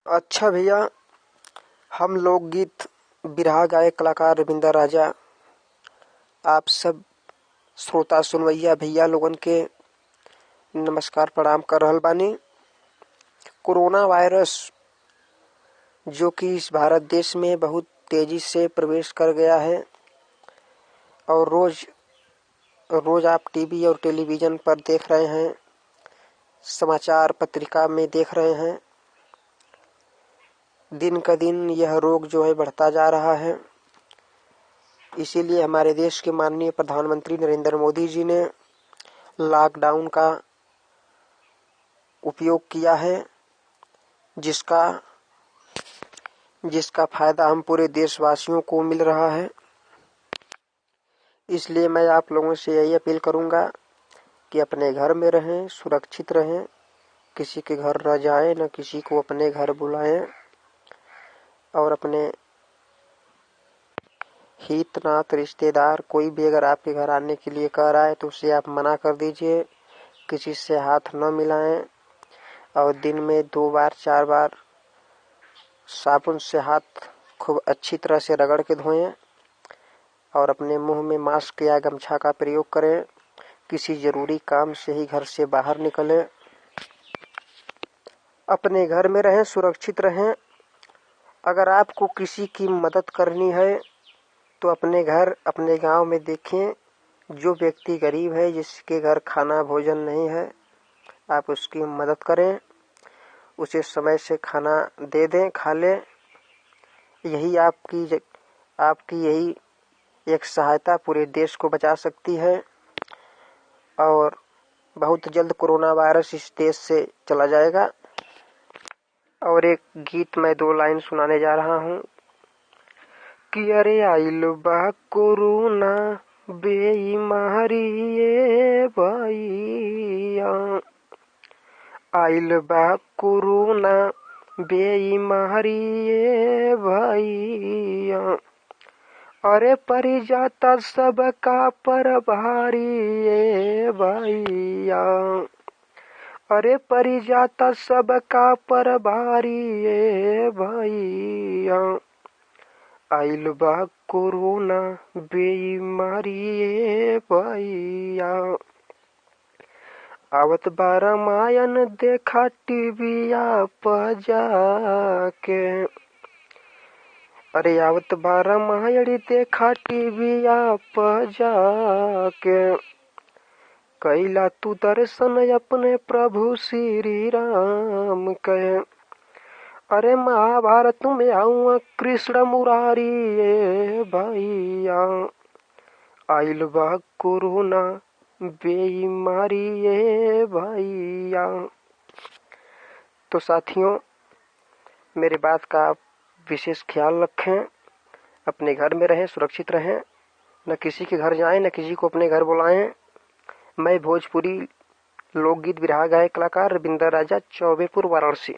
अच्छा भैया, हम लोकगीत बिरहा गायक कलाकार रविंदर राजा आप सब श्रोता सुनवैया भैया लोगन के नमस्कार प्रणाम कर रहल बानी। कोरोना वायरस जो कि इस भारत देश में बहुत तेजी से प्रवेश कर गया है और रोज रोज आप टीवी और टेलीविज़न पर देख रहे हैं, समाचार पत्रिका में देख रहे हैं। दिन का दिन यह रोग जो है बढ़ता जा रहा है। इसीलिए हमारे देश के माननीय प्रधानमंत्री नरेंद्र मोदी जी ने लॉकडाउन का उपयोग किया है, जिसका फायदा हम पूरे देशवासियों को मिल रहा है। इसलिए मैं आप लोगों से यही अपील करूंगा कि अपने घर में रहें, सुरक्षित रहें, किसी के घर न जाएं, न किसी को अपने घर बुलाएं और अपने हितनात रिश्तेदार कोई भी अगर आपके घर आने के लिए कह रहा है तो उसे आप मना कर दीजिए। किसी से हाथ न मिलाएं और दिन में 2 बार 4 बार साबुन से हाथ खूब अच्छी तरह से रगड़ के धोएं और अपने मुंह में मास्क या गमछा का प्रयोग करें। किसी जरूरी काम से ही घर से बाहर निकलें। अपने घर में रहें, सुरक्षित रहें। अगर आपको किसी की मदद करनी है तो अपने घर, अपने गांव में देखें, जो व्यक्ति गरीब है, जिसके घर खाना भोजन नहीं है, आप उसकी मदद करें, उसे समय से खाना दे दें, खा ले। यही आपकी यही एक सहायता पूरे देश को बचा सकती है और बहुत जल्द कोरोना वायरस इस देश से चला जाएगा। और एक गीत मैं 2 लाइन सुनाने जा रहा हूँ कि अरे आइल बा कोरोना बेईमारी ये भैया, आइल बा कोरोना बेईमारी ये भैया, अरे परी जाता सबका पर भारी ये भैया, अरे परी जाता सबका पर भारी ये भैया, आइल बा कोरोना बेईमारी ये भैया। आवत बा रामायण देखा टीविया पर जाके, अरे आवत बा रामायण देखा टीविया पर जाके, कैला तू दर्शन अपने प्रभु श्री राम के, अरे महाभारत में आऊँ कृष्ण मुरारी ये भैया, आइल बा कोरोना बेईमारी ये भैया। तो साथियों, मेरी बात का आप विशेष ख्याल रखें। अपने घर में रहें, सुरक्षित रहें, न किसी के घर जाएं, न किसी को अपने घर बुलाएं। मैं भोजपुरी लोकगीत बिरहा गायक कलाकार रविंदर राजा, चौबेपुर, वाराणसी।